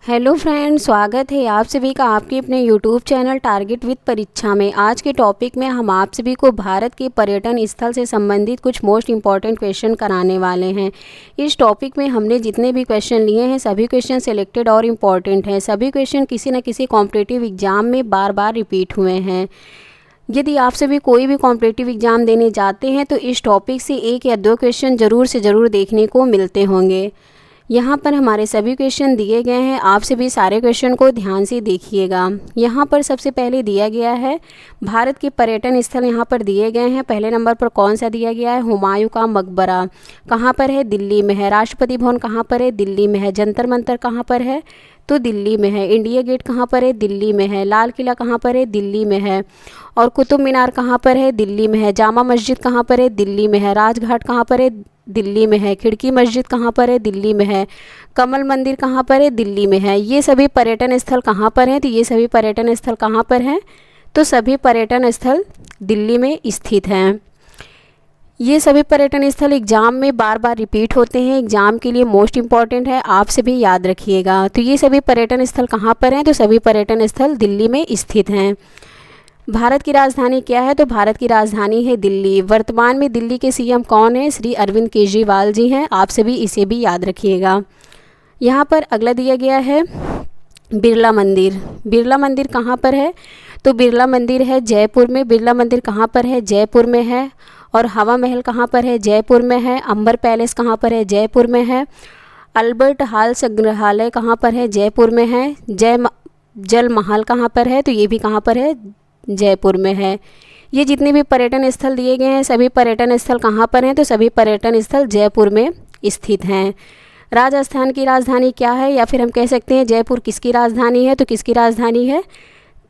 Hello friends, स्वागत है आप सभी का आपके अपने यूट्यूब चैनल टारगेट विद परीक्षा में। आज के टॉपिक में हम आप सभी को भारत के पर्यटन स्थल से संबंधित कुछ मोस्ट इम्पॉर्टेंट क्वेश्चन कराने वाले हैं। इस टॉपिक में हमने जितने भी क्वेश्चन लिए हैं सभी क्वेश्चन सिलेक्टेड और इम्पॉर्टेंट हैं। सभी क्वेश्चन किसी न किसी कॉम्पिटिटिव एग्जाम में बार बार रिपीट हुए हैं। यदि आप सभी कोई भी कॉम्पिटिटिव एग्जाम देने जाते हैं तो इस टॉपिक से एक या दो क्वेश्चन ज़रूर से ज़रूर देखने को मिलते होंगे। यहाँ पर हमारे सभी क्वेश्चन दिए गए हैं, आप सभी सारे क्वेश्चन को ध्यान से देखिएगा। यहाँ पर सबसे पहले दिया गया है भारत के पर्यटन स्थल, यहाँ पर दिए गए हैं। पहले नंबर पर कौन सा दिया गया है? हुमायूं का मकबरा कहाँ पर है? दिल्ली में है। राष्ट्रपति भवन कहाँ पर है? दिल्ली में है। जंतर मंतर कहाँ पर है? तो दिल्ली में है। इंडिया गेट कहाँ पर है? दिल्ली में है। लाल किला कहाँ पर है? दिल्ली में है। और कुतुब मीनार कहाँ पर है? दिल्ली में है। जामा मस्जिद कहाँ पर है? दिल्ली में है। राजघाट कहाँ पर है? दिल्ली में है। खिड़की मस्जिद कहाँ पर है? दिल्ली में है। कमल मंदिर कहाँ पर है? दिल्ली में है। ये सभी पर्यटन स्थल कहाँ पर हैं? तो ये सभी पर्यटन स्थल कहाँ पर हैं? तो सभी पर्यटन स्थल दिल्ली में स्थित हैं। ये सभी पर्यटन स्थल एग्जाम में बार बार रिपीट होते हैं, एग्जाम के लिए मोस्ट इम्पॉर्टेंट है, आप सभी याद रखिएगा। तो ये सभी पर्यटन स्थल कहाँ पर हैं? तो सभी पर्यटन स्थल दिल्ली में स्थित हैं। भारत की राजधानी क्या है? तो भारत की राजधानी है दिल्ली। वर्तमान में दिल्ली के सीएम कौन है? श्री अरविंद केजरीवाल जी हैं। आप सभी इसे भी याद रखिएगा। यहाँ पर अगला दिया गया है बिरला मंदिर। बिरला मंदिर कहाँ पर है? तो बिरला मंदिर है जयपुर में। बिरला मंदिर कहाँ पर है? जयपुर में है। और हवा महल कहाँ पर है? जयपुर में है। अंबर पैलेस कहाँ पर है? जयपुर में है। अल्बर्ट हॉल संग्रहालय कहाँ पर है? जयपुर में है। जल महल कहाँ पर है? तो ये भी कहाँ पर है? जयपुर में है। ये जितने भी पर्यटन स्थल दिए गए हैं सभी पर्यटन स्थल कहाँ पर हैं? तो सभी पर्यटन स्थल जयपुर में स्थित हैं। राजस्थान की राजधानी क्या है? या फिर हम कह सकते हैं जयपुर किसकी राजधानी है? तो किसकी राजधानी है?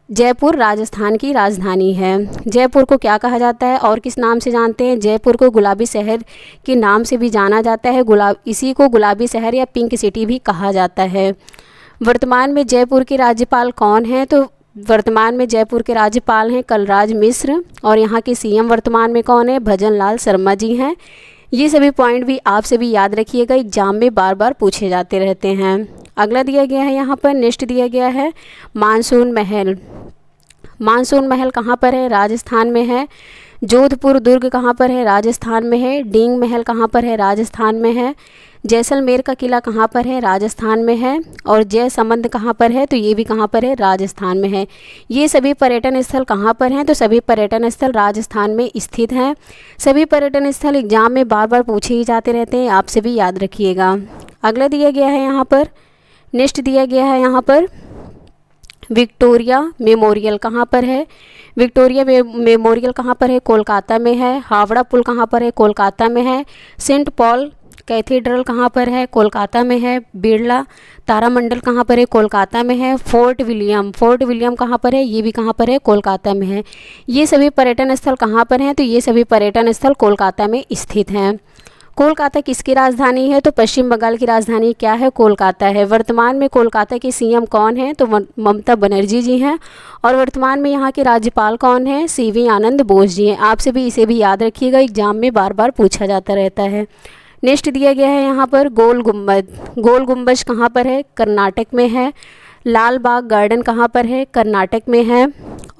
जयपुर राजस्थान की राजधानी है। जयपुर को क्या कहा जाता है और किस नाम से जानते हैं? जयपुर को गुलाबी शहर के नाम से भी जाना जाता है। इसी को गुलाबी शहर या पिंक सिटी भी कहा जाता है। वर्तमान में जयपुर के राज्यपाल कौन हैं? तो वर्तमान में जयपुर के राज्यपाल हैं कलराज मिश्र। और यहाँ के सीएम वर्तमान में कौन है? भजन लाल शर्मा जी हैं। ये सभी पॉइंट भी आप सभी याद रखिएगा, एग्जाम में बार बार पूछे जाते रहते हैं। अगला दिया गया है, यहाँ पर नेक्स्ट दिया गया है मानसून महल। मानसून महल कहाँ पर है? राजस्थान में है। जोधपुर दुर्ग कहाँ पर है? राजस्थान में है। डींग महल कहाँ पर है? राजस्थान में है। जैसलमेर का किला कहाँ पर है? राजस्थान में है। और जयसमंद कहाँ पर है? तो ये भी कहाँ पर है? राजस्थान में है। ये सभी पर्यटन स्थल कहाँ पर हैं? तो सभी पर्यटन स्थल राजस्थान में स्थित हैं। सभी पर्यटन स्थल एग्जाम में बार बार पूछे ही जाते रहते हैं, आप सभी याद रखिएगा। अगला दिया गया है यहाँ पर, नेक्स्ट दिया गया है यहाँ पर विक्टोरिया मेमोरियल कहाँ पर है? विक्टोरिया मेमोरियल कहाँ पर है? कोलकाता में है। हावड़ा पुल कहाँ पर है? कोलकाता में है। सेंट पॉल कैथेड्रल कहाँ पर है? कोलकाता में है। बिरला तारामंडल कहाँ पर है? कोलकाता में है। फोर्ट विलियम कहाँ पर है? ये भी कहाँ पर है? कोलकाता में है। ये सभी पर्यटन स्थल कहाँ पर हैं? तो ये सभी पर्यटन स्थल कोलकाता में स्थित हैं। कोलकाता किसकी राजधानी है? तो पश्चिम बंगाल की राजधानी क्या है? कोलकाता है। वर्तमान में कोलकाता के सीएम कौन है? तो ममता बनर्जी जी हैं। और वर्तमान में यहाँ के राज्यपाल कौन हैं? सीवी आनंद बोस जी हैं। आप से भी इसे भी याद रखिएगा, एग्जाम में बार बार पूछा जाता रहता है। नेक्स्ट दिया गया है यहाँ पर गोल गुम्बद। गोल गुम्बज कहाँ पर है? कर्नाटक में है। लाल बाग गार्डन कहाँ पर है? कर्नाटक में है।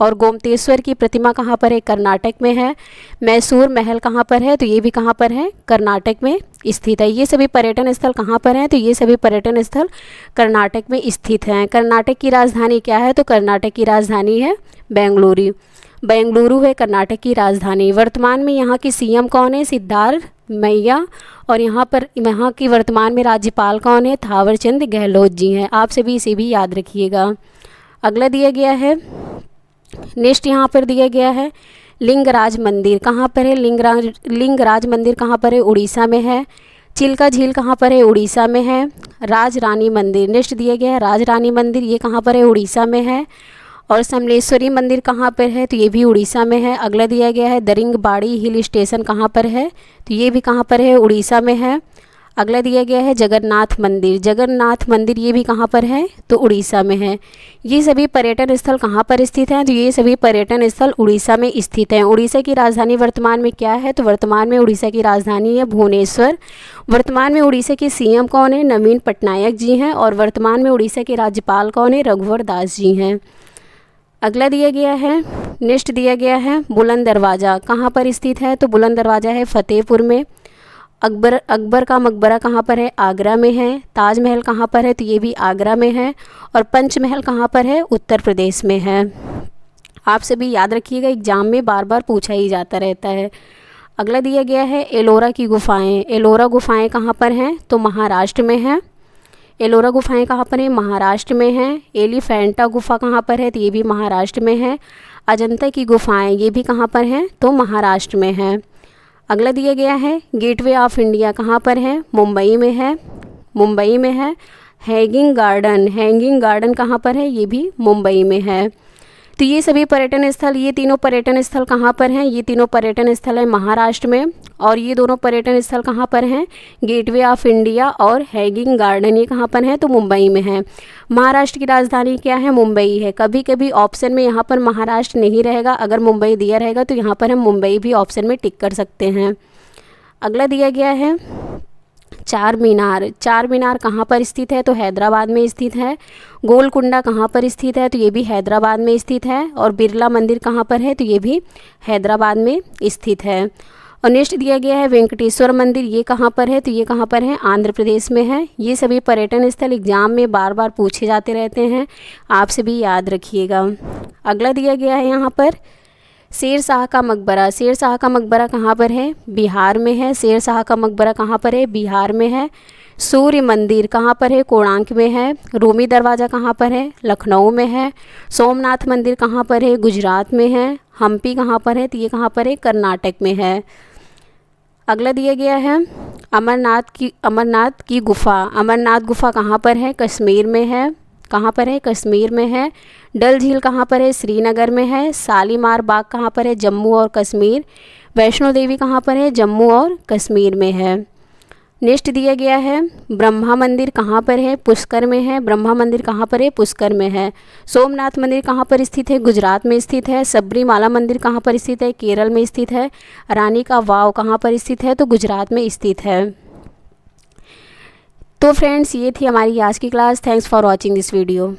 और गोमतेश्वर की प्रतिमा कहाँ पर है? कर्नाटक में है। मैसूर महल कहाँ पर है? तो ये भी कहाँ पर है? कर्नाटक में स्थित है। ये सभी पर्यटन स्थल कहाँ पर हैं? तो ये सभी पर्यटन स्थल कर्नाटक में स्थित हैं। कर्नाटक की राजधानी क्या है? तो कर्नाटक की राजधानी है बेंगलुरु है कर्नाटक की राजधानी। वर्तमान में यहाँ की सीएम कौन है? सिद्धार्थ मैया। और यहाँ की वर्तमान में राज्यपाल कौन है? थावरचंद गहलोत जी हैं। आप सभी इसे भी याद रखिएगा। अगला दिया गया है, नेक्स्ट यहाँ पर दिया गया है लिंगराज मंदिर कहाँ पर है? लिंगराज मंदिर कहाँ पर है? उड़ीसा में है। चिल्का झील कहाँ पर है? उड़ीसा में है। राजरानी मंदिर नेक्स्ट दिया गया है राजरानी मंदिर, ये कहाँ पर है? उड़ीसा में है। और समलेश्वरी मंदिर कहाँ पर है? तो ये भी उड़ीसा में है। अगला दिया गया है दरिंगबाड़ी हिल स्टेशन कहाँ पर है? तो ये भी कहाँ पर है? उड़ीसा में है। अगला दिया गया है जगन्नाथ मंदिर। जगन्नाथ मंदिर ये भी कहाँ पर है? तो उड़ीसा में है। ये सभी पर्यटन स्थल कहाँ पर स्थित हैं? तो ये सभी पर्यटन स्थल उड़ीसा में स्थित हैं। उड़ीसा की राजधानी वर्तमान में क्या है? तो वर्तमान में उड़ीसा की राजधानी है भुवनेश्वर। वर्तमान में उड़ीसा के सीएम कौन है? नवीन पटनायक जी हैं। और वर्तमान में उड़ीसा के राज्यपाल कौन है? रघुवर दास जी हैं। अगला दिया गया है, नेक्स्ट दिया गया है बुलंद दरवाज़ा कहाँ पर स्थित है? तो बुलंद दरवाज़ा है फतेहपुर में। अकबर का मकबरा कहाँ पर है? आगरा में है। ताजमहल कहाँ पर है? तो ये भी आगरा में है। और पंचमहल कहाँ पर है? उत्तर प्रदेश में है। आप सभी याद रखिएगा, एग्जाम में बार बार पूछा ही जाता रहता है। अगला दिया गया है एलोरा की गुफाएं। एलोरा गुफाएं कहाँ पर हैं? तो महाराष्ट्र में है। एलोरा गुफाएं कहाँ पर है? महाराष्ट्र में है। एलिफेंटा गुफा कहाँ पर है? तो ये भी महाराष्ट्र में है। अजंता की गुफाएं ये भी कहाँ पर हैं? तो महाराष्ट्र में है। अगला दिया गया है गेटवे ऑफ इंडिया कहाँ पर है? मुंबई में है। मुंबई में है। हैंगिंग गार्डन कहाँ पर है? ये भी मुंबई में है। तो ये सभी पर्यटन स्थल, ये तीनों पर्यटन स्थल कहाँ पर हैं? ये तीनों पर्यटन स्थल है महाराष्ट्र में। और ये दोनों पर्यटन स्थल कहाँ पर हैं? गेटवे ऑफ इंडिया और हैंगिंग गार्डन ये कहाँ पर हैं? तो मुंबई में है। महाराष्ट्र की राजधानी क्या है? मुंबई है। कभी कभी ऑप्शन में यहाँ पर महाराष्ट्र नहीं रहेगा, अगर मुंबई दिया रहेगा तो यहाँ पर हम मुंबई भी ऑप्शन में टिक कर सकते हैं। अगला दिया गया है चार मीनार कहाँ पर स्थित है? तो हैदराबाद में स्थित है। गोलकुंडा कहाँ पर स्थित है? तो ये भी हैदराबाद में स्थित है। और बिरला मंदिर कहाँ पर है? तो ये भी हैदराबाद में स्थित है। और नेक्स्ट दिया गया है वेंकटेश्वर मंदिर, ये कहाँ पर है? तो ये कहाँ पर है? आंध्र प्रदेश में है। ये सभी पर्यटन स्थल एग्जाम में बार बार पूछे जाते रहते हैं, आप सभी याद रखिएगा। अगला दिया गया है यहाँ पर शेर शाह का मकबरा। शेर शाह का मकबरा कहाँ पर है? बिहार में है। शेर शाह का मकबरा कहाँ पर है? बिहार में है। सूर्य मंदिर कहाँ पर है? कोणार्क में है। रूमी दरवाज़ा कहाँ पर है? लखनऊ में है। सोमनाथ मंदिर कहाँ पर है? गुजरात में है। हम्पी कहाँ पर है? तो ये कहाँ पर है? कर्नाटक में है। अगला दिया गया है अमरनाथ की गुफा। अमरनाथ गुफा कहाँ पर है? कश्मीर में है। कहाँ पर है? कश्मीर में है। डल झील कहाँ पर है? श्रीनगर में है। शालीमार बाग कहाँ पर है? जम्मू और कश्मीर। वैष्णो देवी कहाँ पर है? जम्मू और कश्मीर में है। नेक्स्ट दिया गया है ब्रह्मा मंदिर कहाँ पर है? पुष्कर में है। ब्रह्मा मंदिर कहाँ पर है? पुष्कर में है। सोमनाथ मंदिर कहाँ पर स्थित है? गुजरात में स्थित है। सबरीमाला मंदिर कहाँ पर स्थित है? केरल में स्थित है। रानी का वाव कहाँ पर स्थित है? तो गुजरात में स्थित है। तो फ्रेंड्स, ये थी हमारी आज की class. Thanks for watching this video.